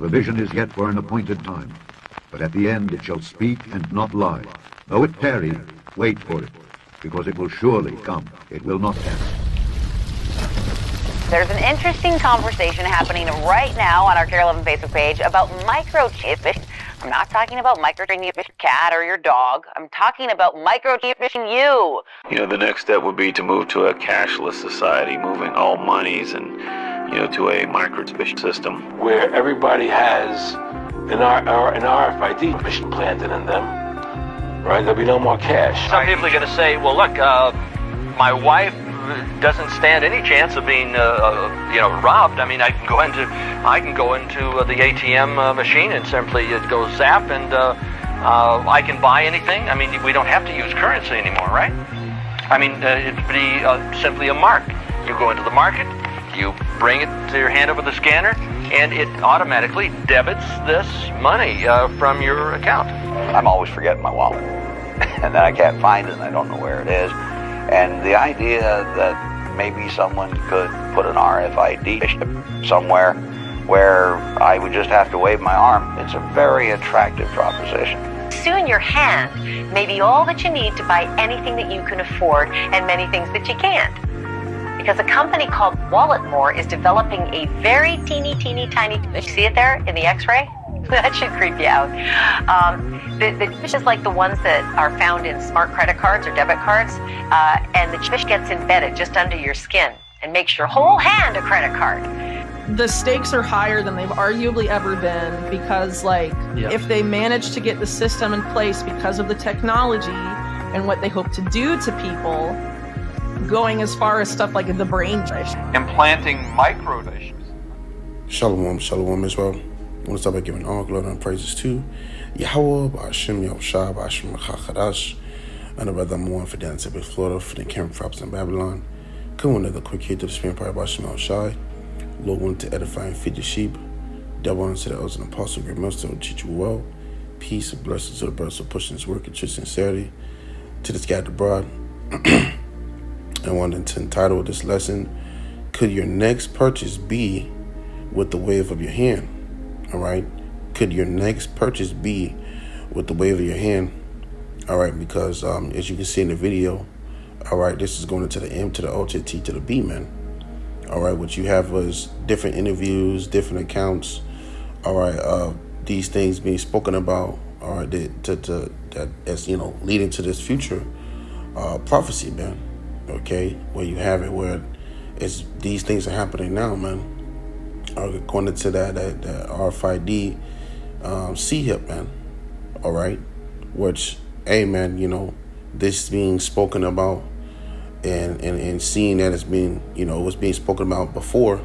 the vision is yet for an appointed time. But at the end it shall speak and not lie. Though it tarry, wait for it, because it will surely come. It will not tarry. There's an interesting conversation happening right now on our Care 11 Facebook page about microchipping. I'm not talking about microchipping your cat or your dog. I'm talking about microchipping you. You know, the next step would be to move to a cashless society, moving all monies and, to a microchip system where everybody has an RFID chip planted in them. Right? There'll be no more cash. Some people are going to say, well, look, my wife doesn't stand any chance of being, robbed. I mean, I can go into the ATM machine and simply go zap, and I can buy anything. I mean, we don't have to use currency anymore, right? I mean, it'd be simply a mark. You go into the market, you bring it to your hand over the scanner, and it automatically debits this money from your account. I'm always forgetting my wallet, and then I can't find it, and I don't know where it is. And the idea that maybe someone could put an RFID chip somewhere where I would just have to wave my arm, it's a very attractive proposition. Soon your hand may be all that you need to buy anything that you can afford and many things that you can't. Because a company called Walletmore is developing a very teeny tiny, you see it there in the x-ray? That should creep you out. Which is like the ones that are found in smart credit cards or debit cards, and the chip gets embedded just under your skin and makes your whole hand a credit card. The stakes are higher than they've arguably ever been because, if they manage to get the system in place because of the technology and what they hope to do to people, going as far as stuff like the brain chip. Implanting microchips. Shalom as well. I want to start by giving all glory and praises to YAHAWAH, BAHASHAM, YAHWASHI, BAHASHAM, QADASH, and the brother Moore for down in Florida, for the camp props in Babylon. Come another quick hit to the spirit part by YAHWASHI. Lord wanted to edify and feed the sheep. Devil unto the elders and apostle, great master will teach you well. Peace and blessings to the brothers for pushing his work and true sincerity. To the scattered abroad. I wanted to entitle this lesson, Could Your Next Purchase Be with the Wave of Your Hand? All right. Could your next purchase be with the wave of your hand? All right. Because as you can see in the video, all right, this is going into the M to the O to the T to the B, man. All right. What you have was different interviews, different accounts. All right. These things being spoken about. All right. That as leading to this future prophecy, man. Okay. Where you have it where these things are happening now, man. According to that RFID C-hip, man. All right. Which, hey, man, this being spoken about and seeing that it's being, was being spoken about before.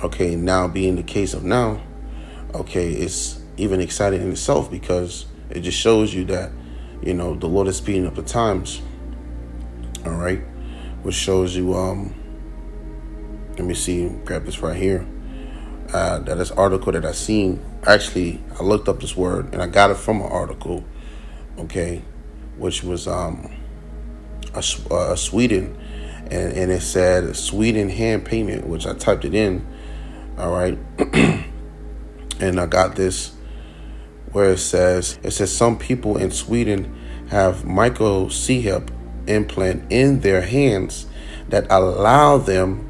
Okay. Now being the case of now. Okay. It's even exciting in itself because it just shows you that, the Lord is speeding up the times. All right. Which shows you, let me see, grab this right here. This article that I seen, actually, I looked up this word and I got it from an article, okay, which was Sweden, and it said Sweden hand payment, which I typed it in, all right, and I got this where it says some people in Sweden have micro C-hip implant in their hands that allow them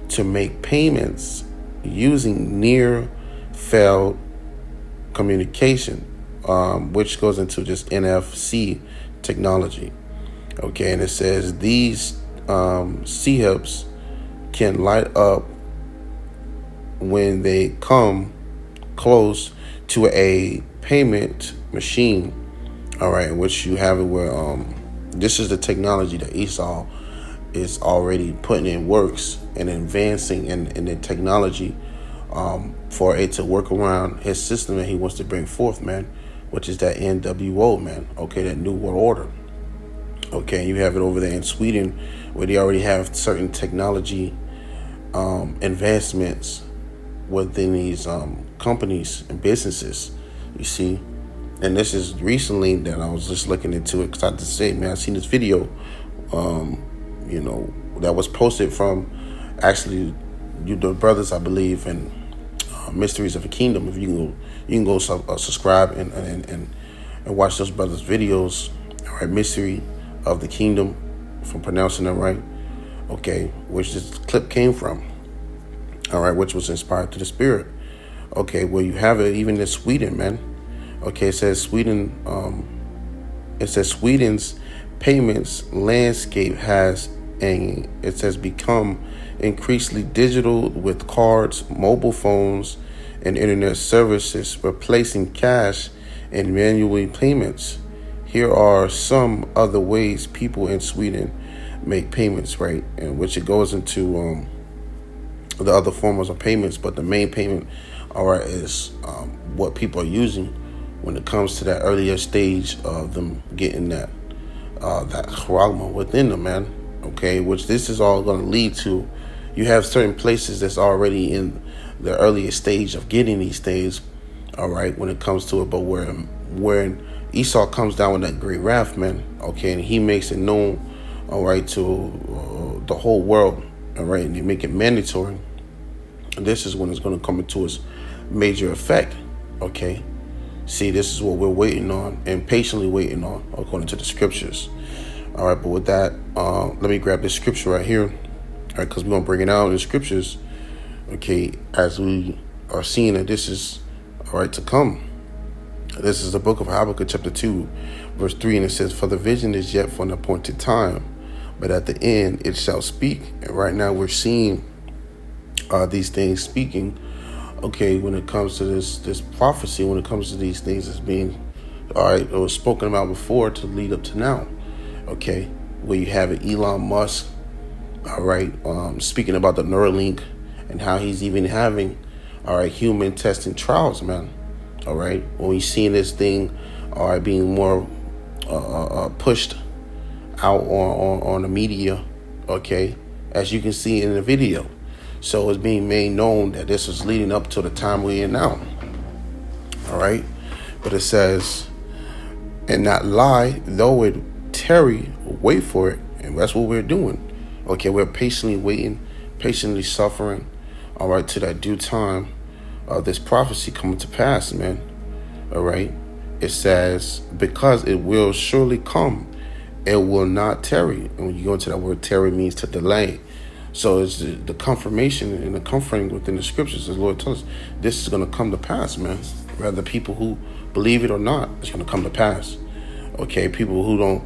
to make payments using near-field communication, which goes into just NFC technology. Okay, and it says these C-hips can light up when they come close to a payment machine. All right, which you have it where this is the technology that Esau is already putting in works and advancing in the technology for it to work around his system that he wants to bring forth, man, which is that NWO, man. Okay, that New World Order. Okay, you have it over there in Sweden where they already have certain technology advancements within these companies and businesses, you see. And this is recently that I was just looking into it because I had to say, man, I seen this video, that was posted from actually the brothers, I believe, and Mysteries of the Kingdom. If you can go subscribe and watch those brothers' videos. All right, Mystery of the Kingdom, if I'm pronouncing it right. Okay, which this clip came from. All right, which was inspired to the Spirit. Okay, well, you have it even in Sweden, man. Okay, it says Sweden. It says Sweden's payments landscape has, and it says, become increasingly digital with cards, mobile phones, and internet services replacing cash and manual payments. Here are some other ways people in Sweden make payments, right? And which it goes into the other forms of payments, but the main payment, all right, is what people are using when it comes to that earlier stage of them getting that charagma within them, man. Okay, which this is all going to lead to. You have certain places that's already in the earliest stage of getting these things, all right, when it comes to it. But where Esau comes down with that great wrath, man, okay, and he makes it known, all right, to the whole world, all right, and they make it mandatory. And this is when it's going to come into its major effect, okay. See, this is what we're waiting on and patiently waiting on, according to the scriptures. All right, but with that, let me grab this scripture right here, all right, because we're going to bring it out in the scriptures, okay, as we are seeing that this is, all right, to come. This is the book of Habakkuk, chapter 2, verse 3, and it says, for the vision is yet for an appointed time, but at the end it shall speak. And right now we're seeing these things speaking, okay, when it comes to this prophecy, when it comes to these things that's being, all right, it was spoken about before to lead up to now, okay, where you have it, Elon Musk, all right, speaking about the Neuralink and how he's even having, all right, human testing trials, man, all right, when we seeing this thing, all right, being more pushed out on the media, okay, as you can see in the video. So it's being made known that this is leading up to the time we're in now. All right. But it says, and not lie, though it tarry, wait for it. And that's what we're doing. Okay. We're patiently waiting, patiently suffering. All right. To that due time of this prophecy coming to pass, man. All right. It says, because it will surely come, it will not tarry. And when you go into that word, tarry means to delay. So it's the confirmation and the comforting within the scriptures. As the Lord tells us, this is going to come to pass, man. Whether people who believe it or not, it's going to come to pass. Okay, people who don't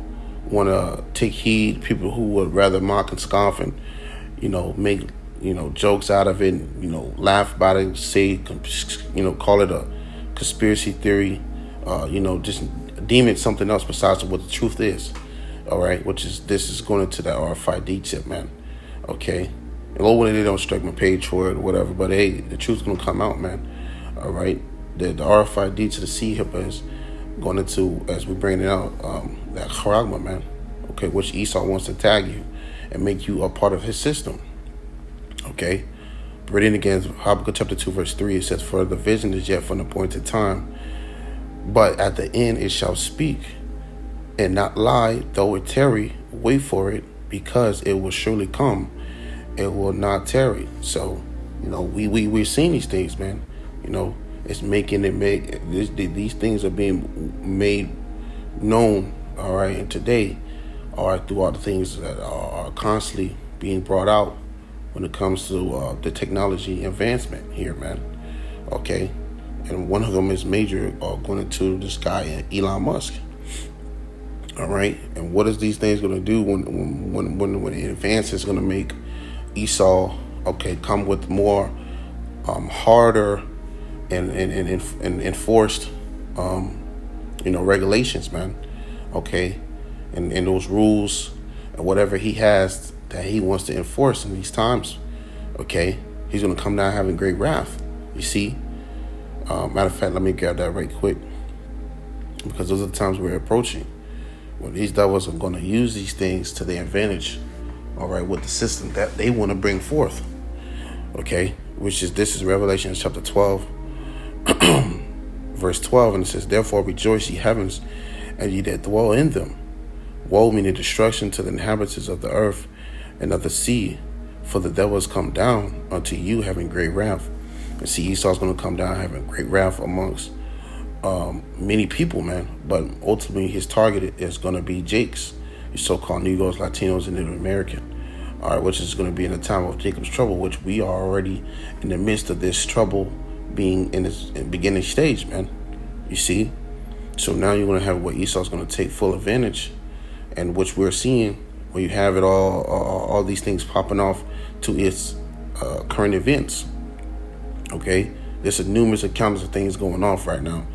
want to take heed, people who would rather mock and scoff and, make, jokes out of it, laugh about it, say, call it a conspiracy theory, just deem it something else besides what the truth is. All right, this is going into that RFID chip, man. Okay, and Lord, they don't strike my page for it or whatever, but hey, the truth's gonna come out, man. All right, the RFID to the C-hip is going into, as we bring it out, that charagma, man. Okay, which Esau wants to tag you and make you a part of his system. Okay, reading again, Habakkuk chapter 2, verse 3, it says, for the vision is yet for an appointed time, but at the end it shall speak, and not lie, though it tarry, wait for it, because it will surely come, it will not tarry. So, we're seeing these things, man. It's these things are being made known, all right, and today, all right, through all the things that are constantly being brought out when it comes to the technology advancement here, man. Okay, and one of them is major, going into this guy, Elon Musk. All right, and what is these things going to do when it advances? Going to make Esau, okay, come with more harder and enforced regulations, man. Okay, and those rules and whatever he has that he wants to enforce in these times. Okay, he's going to come down having great wrath. You see, matter of fact, let me grab that right quick, because those are the times we're approaching. When these devils are going to use these things to their advantage, all right, with the system that they want to bring forth, okay, this is Revelation chapter 12, verse 12, and it says, therefore rejoice, ye heavens, and ye that dwell in them. Woe meaning destruction to the inhabitants of the earth and of the sea, for the devil has come down unto you having great wrath, And see, Esau's going to come down having great wrath amongst many people, man. But ultimately, his target is going to be Jake's, the so-called Negroes, Latinos, and Native American. All right, which is going to be in the time of Jacob's trouble, which we are already in the midst of this trouble being in its beginning stage, man. You see? So now you're going to have what Esau's going to take full advantage, and which we're seeing where you have it all these things popping off to its current events. Okay? There's numerous accounts of things going off right now.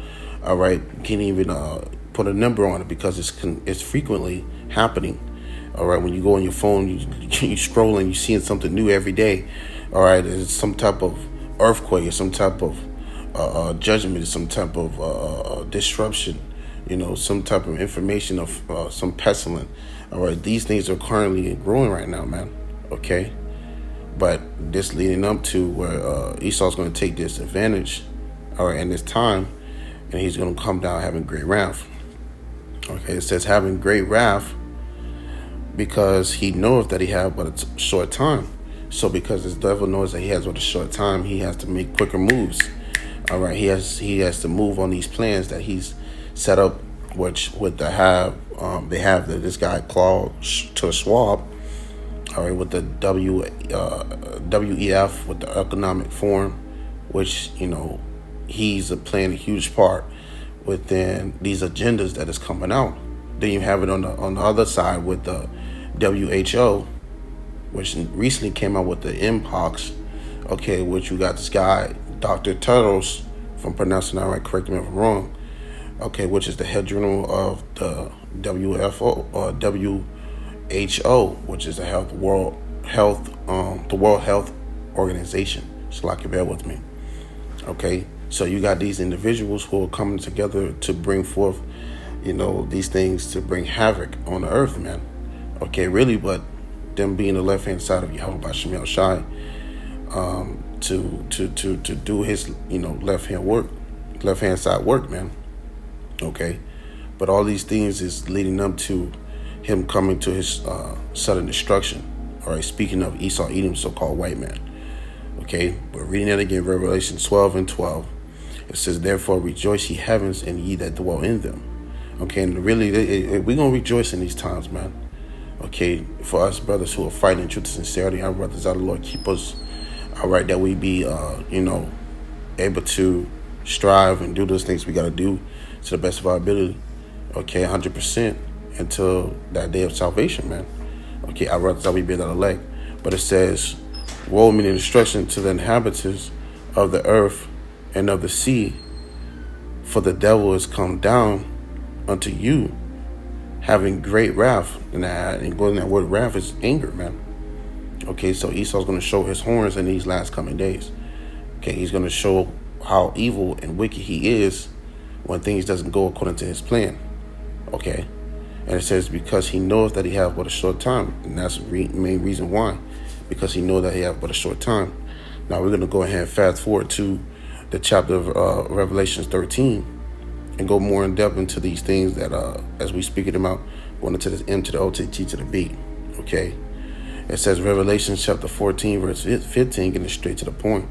All right? You can't even put a number on it because it's frequently happening. All right, when you go on your phone, you scrolling, you're seeing something new every day. All right, it's some type of earthquake, or some type of judgment, some type of disruption, some type of information of some pestilence. All right, these things are currently growing right now, man. Okay, but this leading up to where Esau's going to take this advantage, all right, in this time, and he's going to come down having great wrath. Okay, it says having great wrath, because he knoweth that he have but a short time. So because this devil knows that he has but a short time, he has to make quicker moves. All right, he has to move on these plans that he's set up, which with they have this guy Claude to Schwab. All right, with the WEF, with the Economic Forum, which he's playing a huge part within these agendas that is coming out. Then you have it on the other side with the WHO, which recently came out with the MPOX, okay, which you got this guy, Dr. Tedros, if I'm pronouncing that right, correct me if I'm wrong, okay, which is the head journal of the WHO, which is the World Health Organization. So like, you bear with me, okay? So you got these individuals who are coming together to bring forth these things to bring havoc on the earth, man. Okay, really, but them being the left-hand side of YAHAWASHI to do his, left-hand side work, man. Okay, but all these things is leading up to him coming to his sudden destruction. All right, speaking of Esau Edom, so-called white man. Okay, but reading that again, Revelation 12:12, it says, "Therefore rejoice, ye heavens, and ye that dwell in them." Okay, and really, we're going to rejoice in these times, man. Okay, for us brothers who are fighting in truth and sincerity, our brothers, our Lord, keep us, all right, that we be, able to strive and do those things we got to do to the best of our ability, okay, 100% until that day of salvation, man. Okay, our brothers, that we be that elect. But it says, woe, meaning destruction to the inhabitants of the earth and of the sea, for the devil is come down unto you, having great wrath. And going that word wrath is anger, man. Okay, so Esau's going to show his horns in these last coming days. Okay, he's going to show how evil and wicked he is when things doesn't go according to his plan. Okay, and it says because he knows that he have but a short time, and that's the main reason why, because he knows that he have but a short time. Now we're going to go ahead and fast forward to the chapter of Revelation 13. And go more in depth into these things that, as we speak them out, going into this M to the O to the T to the B. Okay, it says Revelation chapter 14 verse 15, getting straight to the point.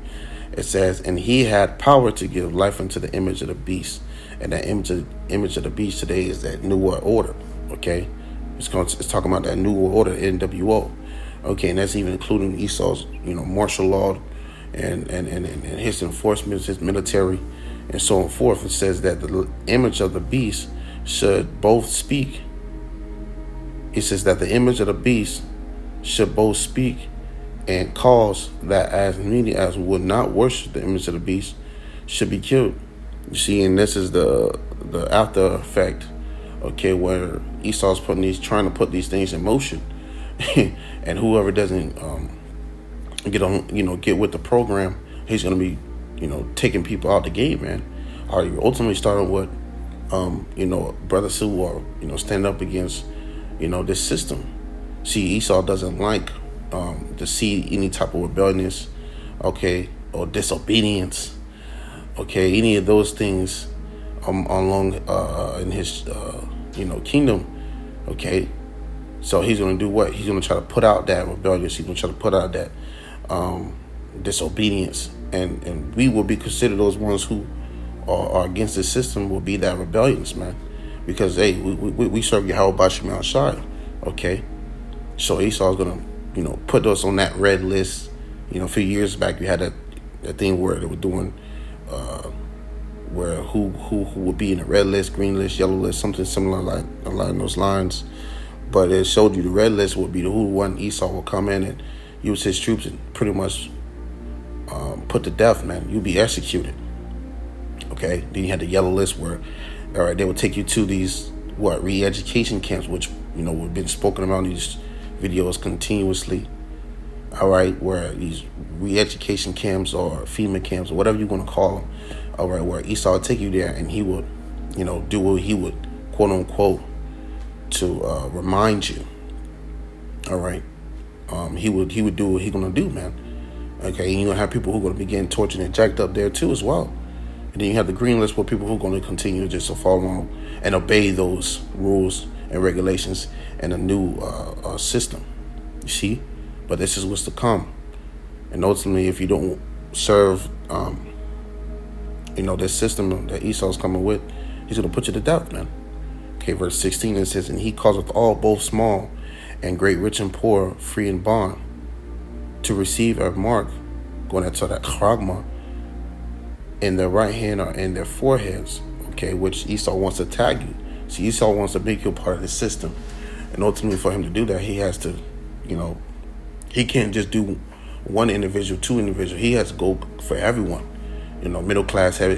It says, "And he had power to give life unto the image of the beast," and that image of the beast today is that New World Order. Okay, it's talking about that New World Order, NWO. Okay, and that's even including Esau's martial law and his enforcement, his military, and so on forth. It says that the image of the beast should both speak. It says that the image of the beast should both speak and cause that as many as would not worship the image of the beast should be killed. You see, and this is the after effect, okay, where Esau's trying to put these things in motion. And whoever doesn't get with the program, he's going to be taking people out the gate, man. Are you ultimately starting with, brothers who are, stand up against, this system. See, Esau doesn't like to see any type of rebelliousness, okay, or disobedience, okay, any of those things along in his, kingdom, okay. So he's going to do what? He's going to try to put out that rebellion. He's going to try to put out that disobedience, and we will be considered those ones who are against the system, will be that rebellions, man. Because hey, we serve YAHAWASHI outside, okay? So Esau's gonna, put us on that red list. A few years back, you had that thing where they were doing, where who would be in the red list, green list, yellow list, something similar like along those lines. But it showed you the red list would be the who one Esau will come in and use his troops and pretty much put to death, man. You'll be executed. Okay. Then you had the yellow list where, all right, they would take you to these re-education camps, which we've been spoken about in these videos continuously. All right, where these re-education camps or FEMA camps or whatever you want to call them. All right, where Esau would take you there and he would, do what he would, quote unquote, to remind you. All right, he would do what he's gonna do, man. Okay, and you're gonna have people who are gonna be getting tortured and jacked up there too as well. And then you have the green list where people who are gonna continue just to follow along and obey those rules and regulations and a new system. You see, but this is what's to come. And ultimately, if you don't serve, this system that Esau's coming with, he's gonna put you to death, man. Okay, verse 16, it says, and he causeth all, both small and great, rich and poor, free and bond, to receive a mark, going into that charagma, in their right hand or in their foreheads, okay, which Esau wants to tag you. See, Esau wants to make you a part of the system. And ultimately, for him to do that, he has to, he can't just do one individual, two individuals. He has to go for everyone. Middle class, heavy,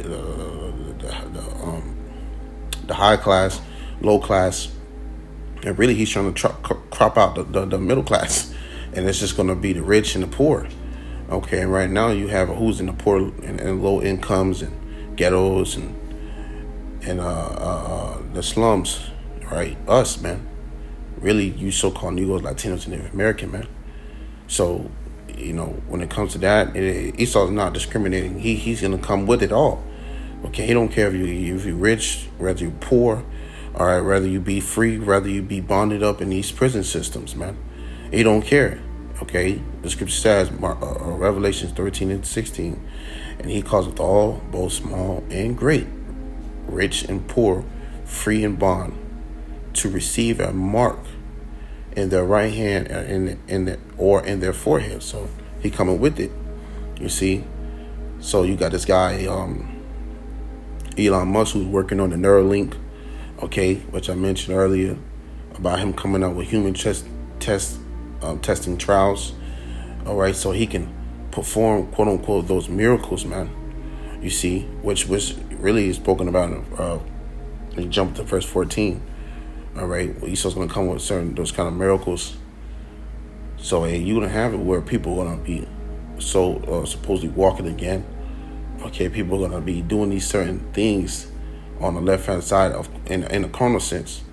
the high class, low class, and really he's trying to crop out the middle class, and it's just going to be the rich and the poor. Okay, and right now you have who's in the poor and low incomes and ghettos and the slums, right? Us, man. Really, you so-called Negroes, Latinos, and Native American, man. So, when it comes to that, Esau's not discriminating. He's going to come with it all. Okay, he don't care if you're rich, whether you're poor, all right, whether you be free, whether you be bonded up in these prison systems, man. He don't care. Okay, the scripture says, Revelations 13 and 16, and he causeth all, both small and great, rich and poor, free and bond, to receive a mark in their right hand or in their forehead. So he coming with it, you see. So you got this guy, Elon Musk, who's working on the Neuralink, okay, which I mentioned earlier about him coming out with human testing trials, all right, so he can perform, quote unquote, those miracles, man. You see, which really is spoken about when you jump to verse 14. All right, well, Esau's gonna come with those kind of miracles. So you're gonna have it where people are gonna be so supposedly walking again. Okay, people are gonna be doing these certain things on the left hand side of in a carnal sense.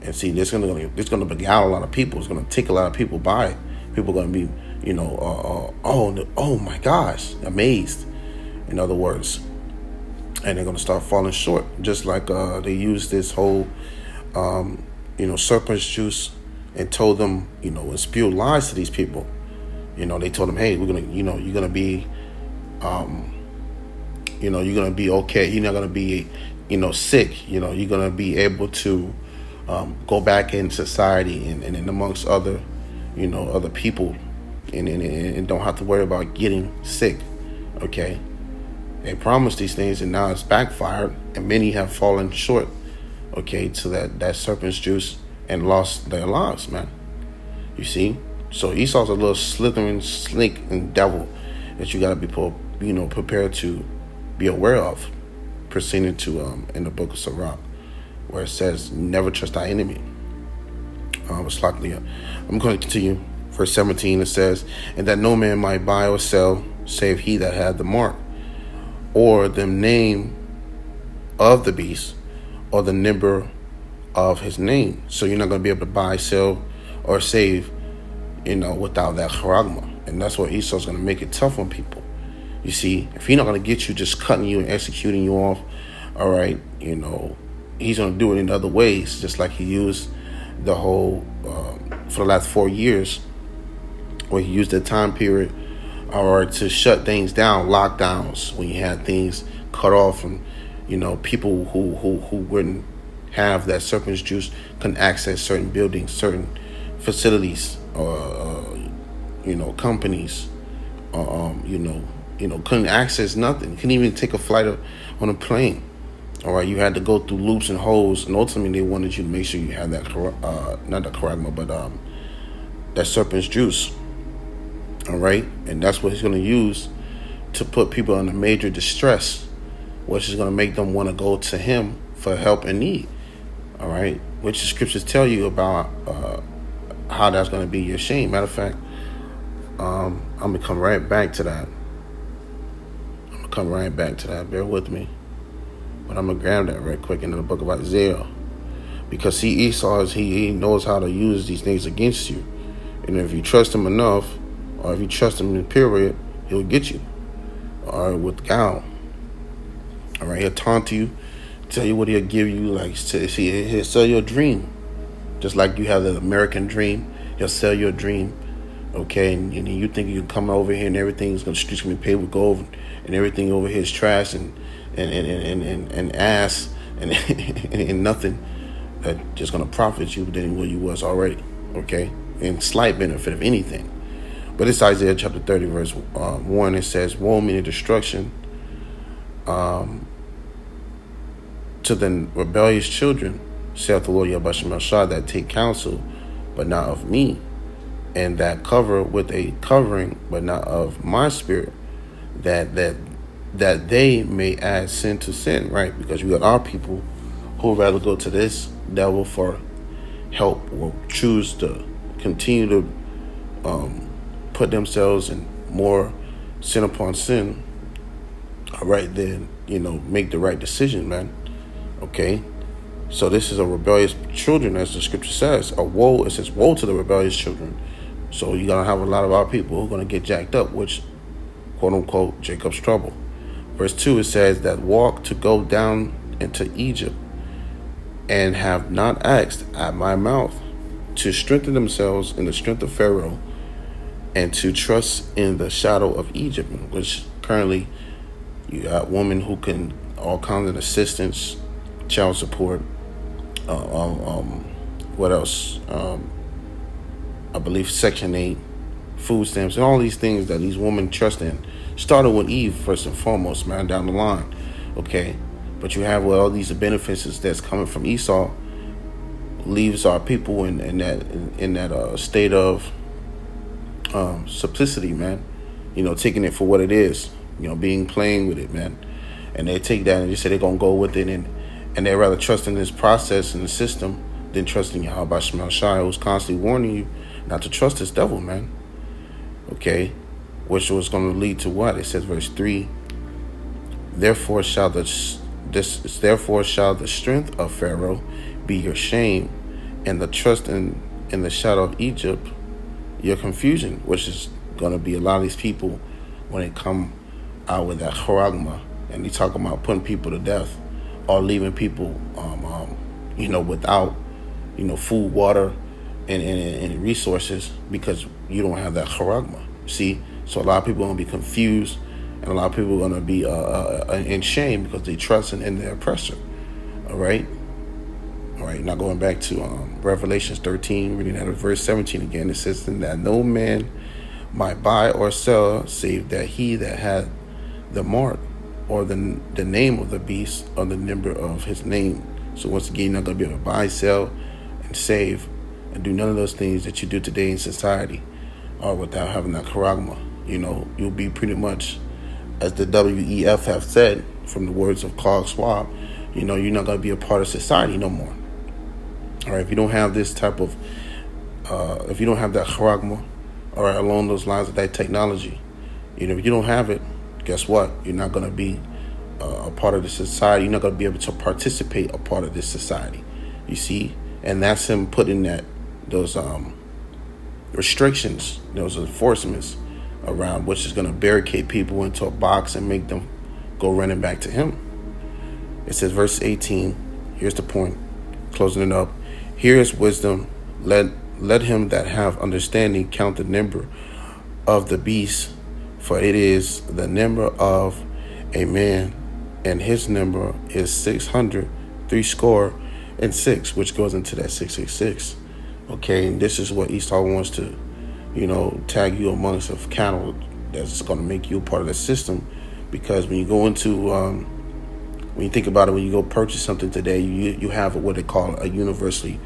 And see, this gonna beguile a lot of people. It's gonna take a lot of people by. People are gonna be, oh my gosh, amazed. In other words, and they're gonna start falling short. Just like they used this whole, serpent's juice and told them, and spewed lies to these people. They told them, hey, we're gonna, you're gonna be, you're gonna be okay. You're not gonna be, sick. You're gonna be able to go back in society and amongst other, other people, and don't have to worry about getting sick. Okay, they promised these things, and now it's backfired, and many have fallen short. Okay, to that serpent's juice and lost their lives, man. You see, so Esau's a little slithering snake and devil that you gotta be, prepared to be aware of, pertaining to in the book of Sirach, where it says, never trust thy enemy. I'm going to continue. Verse 17, it says, and that no man might buy or sell, save he that had the mark, or the name of the beast, or the number of his name. So you're not going to be able to buy, sell, or save, without that charagma. And that's what Esau's going to make it tough on people. You see, if he's not going to get you just cutting you and executing you off, all right, he's going to do it in other ways, just like he used the whole, for the last 4 years, where he used that time period or to shut things down, lockdowns, when you had things cut off from, people who wouldn't have that serpent's juice couldn't access certain buildings, certain facilities, companies, couldn't access nothing. Couldn't even take a flight on a plane. All right, you had to go through loops and holes, and ultimately they wanted you to make sure you had that, not the charagma, but that serpent's juice. All right, and that's what he's going to use to put people under major distress, which is going to make them want to go to him for help and need. All right, which the scriptures tell you about how that's going to be your shame. Matter of fact, I'm going to come right back to that. Bear with me. But I'm going to grab that right quick into the book of Isaiah. Because see, Esau, he knows how to use these things against you. And if you trust him enough, or if you trust him in period, he'll get you. All right, with gal. All right, he'll taunt you, tell you what he'll give you. Like, see, he'll sell your dream. Just like you have the American dream, he'll sell your dream. Okay, and you think you can come over here and everything's going to be paid with gold, and everything over here is trash and ass and nothing that just going to profit you than what you was already. Okay, and slight benefit of anything. But it's Isaiah chapter 30 verse 1. It says, "Woe, meaning destruction, to the rebellious children, saith the Lord YAHAWASHI, that take counsel, but not of me, and that cover with a covering, but not of my spirit, that they may add sin to sin." Right? Because we got our people who would rather go to this devil for help, or choose to continue to put themselves in more sin upon sin. All right, then make the right decision, man. Okay, so this is a rebellious children, as the scripture says. It says woe to the rebellious children. So you're gonna have a lot of our people who are gonna get jacked up, which, quote unquote, Jacob's trouble. Verse 2, it says that walk to go down into Egypt, and have not asked at my mouth, to strengthen themselves in the strength of Pharaoh, and to trust in the shadow of Egypt. Which currently you got women who can all kinds of assistance, child support, what else? I believe Section 8, food stamps, and all these things that these women trust in. Started with Eve first and foremost, man, down the line. Okay, but you have all these benefits that's coming from Esau, leaves our people in that state of simplicity, man. Taking it for what it is. Playing with it, man. And they take that and they say they're gonna go with it, and they rather trust in this process and the system than trusting YAHAWASHI, who's constantly warning you not to trust this devil, man. Okay, which was going to lead to what? It says, verse 3, therefore shall the strength of Pharaoh be your shame, and the trust in the shadow of Egypt your confusion. Which is going to be a lot of these people when they come out with that charagma, and they talk about putting people to death, or leaving people without food, water, and resources, because you don't have that charagma. See, so a lot of people are going to be confused, and a lot of people are going to be in shame because they trust in their oppressor. All right. Now going back to Revelations 13, reading out of verse 17 again. It says, that no man might buy or sell, save that he that had the mark, or the name of the beast, or the number of his name. So once again, you're not going to be able to buy, sell, and save, and do none of those things that you do today in society, or without having that charagma. You'll be pretty much, as the WEF have said, from the words of Klaus Schwab, you're not going to be a part of society no more. All right, if you don't have this type of, if you don't have that charagma, or along those lines of that technology, if you don't have it, guess what? You're not going to be a part of the society. You're not going to be able to participate a part of this society. You see? And that's him putting those restrictions, those enforcements around, which is going to barricade people into a box and make them go running back to him. It says, verse 18, here's the point, closing it up. Here is wisdom. Let him that have understanding count the number of the beast, For it is the number of a man, and his number is 636, which goes into that 666. Okay, and this is what Esau wants to, tag you amongst of cattle that's going to make you a part of the system. Because when you go into, when you think about it, when you go purchase something today, you have what they call a universal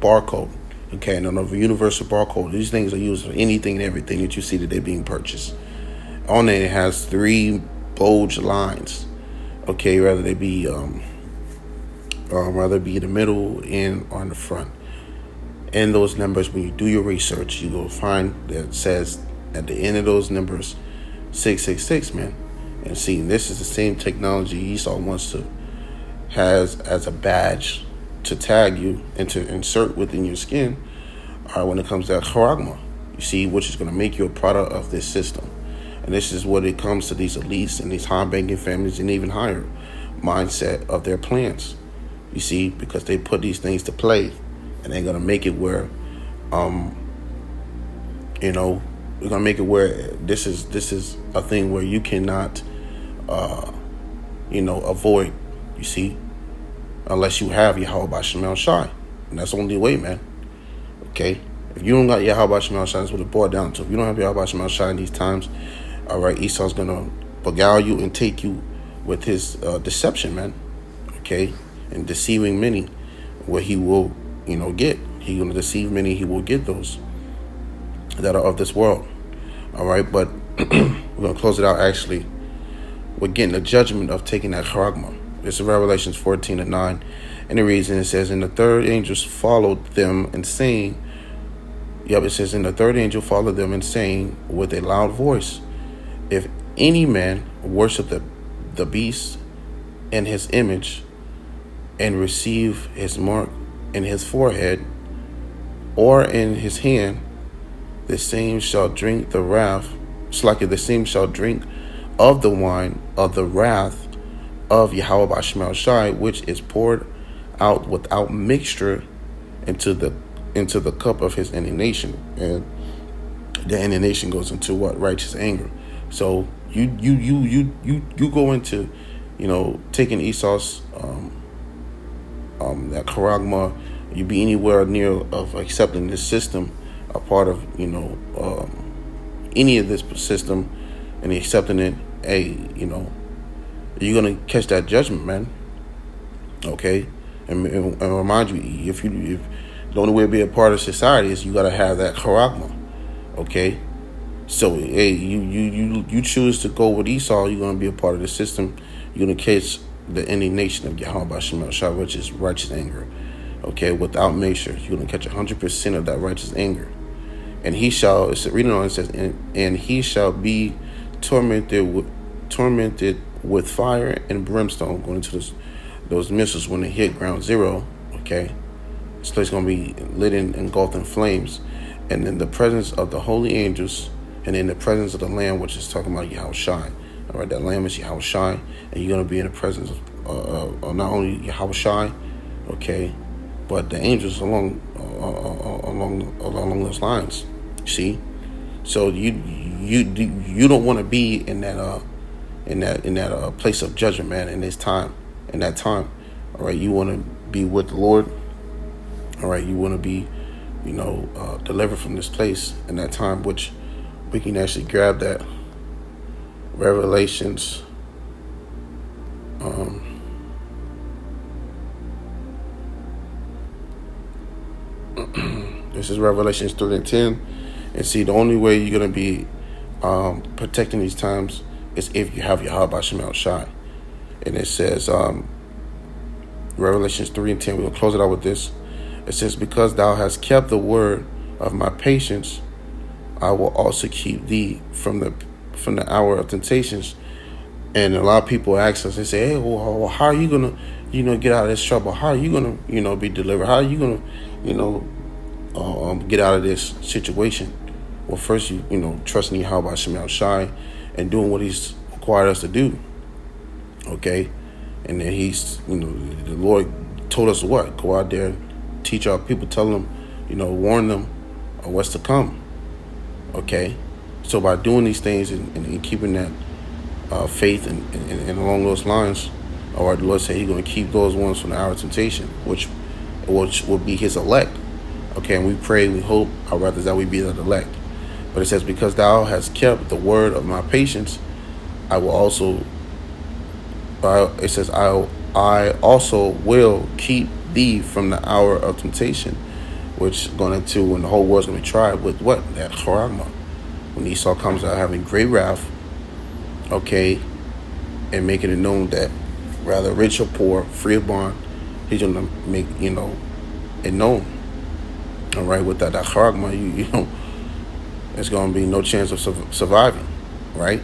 barcode. Okay, and on a universal barcode, these things are used for anything and everything that you see that they're being purchased. On it has 3 bulge lines. Okay, whether they be in the middle, end, or in the front. And those numbers, when you do your research, you will find that it says at the end of those numbers 666, man. And see, this is the same technology Esau has as a badge to tag you and to insert within your skin when it comes to that charagma, you see, which is going to make you a product of this system. And this is what it comes to these elites and these high-banking families and even higher mindset of their plans, you see, because they put these things to play, and they're going to make it where, we're going to make it where this is a thing where you cannot, avoid, you see, unless you have YAHAWASHI. And that's the only way, man. Okay? If you don't got YAHAWASHI, that's what it boiled down to. If you don't have YAHAWASHI in these times, all right, Esau's going to beguile you and take you with his deception, man. Okay? And deceiving many, where he will, get. He's going to deceive many. He will get those that are of this world. All right? But we're going to close it out, actually. We're getting the judgment of taking that charagma. It's in Revelations 14:9. And the reason it says, and the third angel followed them and saying, it says, and the third angel followed them and saying with a loud voice, if any man worship the beast and his image and receive his mark in his forehead or in his hand, the same shall drink the wrath, the same shall drink of the wine of the wrath of YAHAWASHI, which is poured out without mixture into the cup of his indignation. And the indignation goes into what? Righteous anger. So you go into, taking Esau's that charagma. You be anywhere near of accepting this system, a part of any of this system, and accepting it. You're gonna catch that judgment, man. Okay, and remind you, if the only way to be a part of society is you gotta have that charagma. Okay, so hey, you choose to go with Esau, you're gonna be a part of the system. You're gonna catch the indignation of YAHAWASHI, which is righteous anger. Okay, without measure, you're gonna catch 100% of that righteous anger. And he shall, reading on, it says, and he shall be tormented with fire and brimstone, going into those missiles when they hit ground zero. Okay, this place is going to be lit and engulfed in flames, and in the presence of the holy angels, and in the presence of the Lamb, which is talking about YAHAWASHI. All right, that Lamb is YAHAWASHI, and you're going to be in the presence of not only YAHAWASHI, okay, but the angels along those lines. See, so you don't want to be in that place of judgment, man. In that time. All right, you want to be with the Lord. All right, you want to be, delivered from this place in that time, which we can actually grab that Revelations. This is Revelations 3:10, and see, the only way you're gonna be protecting these times is if you have YAHAWASHI. And it says, Revelations 3:10. We'll close it out with this. It says, because thou hast kept the word of my patience, I will also keep thee from the hour of temptations. And a lot of people ask us, they say, hey, well, how are you gonna, get out of this trouble? How are you gonna, be delivered? How are you gonna, get out of this situation? Well, first, trusting YAHAWASHI and doing what he's required us to do. Okay, and then he's, the Lord told us what? Go out there, teach our people, tell them, warn them of what's to come. Okay, So by doing these things and keeping that faith and along those lines, all right, the Lord said He's going to keep those ones from the hour of temptation, which will be His elect. Okay, and we pray, we hope, or rather that we be the elect. But it says, because thou hast kept the word of my patience, I will also. It says, I also will keep thee from the hour of temptation, which going into when the whole world's going to be tried with what? That charagma. When Esau comes out having great wrath, okay, and making it known that rather rich or poor, free or bond, he's going to make, it known. All right, with that charagma, you know, there's going to be no chance of surviving, right?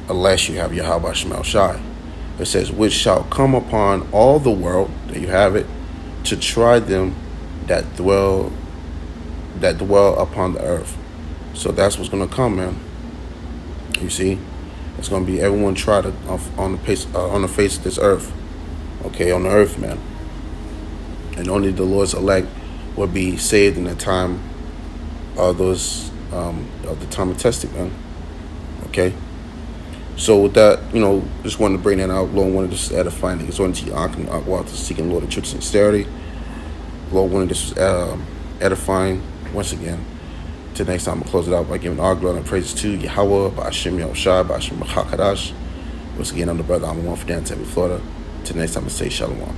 Unless you have YAHAWASHI. It says, which shall come upon all the world, there you have it, to try them that dwell upon the earth. So that's what's going to come, man. You see, it's going to be everyone tried on the face of this earth, okay, on the earth, man. And only the Lord's elect will be saved in the time of those of the time of testing, man. Okay. So with that, just wanted to bring that out. Lord wanted this edifying. It's wanted to seeking Lord the truth and sincerity. Lord wanted this edifying once again. Till next time, I'm gonna close it out by giving all glory and praises to Yahawah, BAHASHAM, YAHAWASHI, BAHASHAM, QADASH. Once again, I'm the brother. I'm the one for Florida. Till next time, I say Shalom.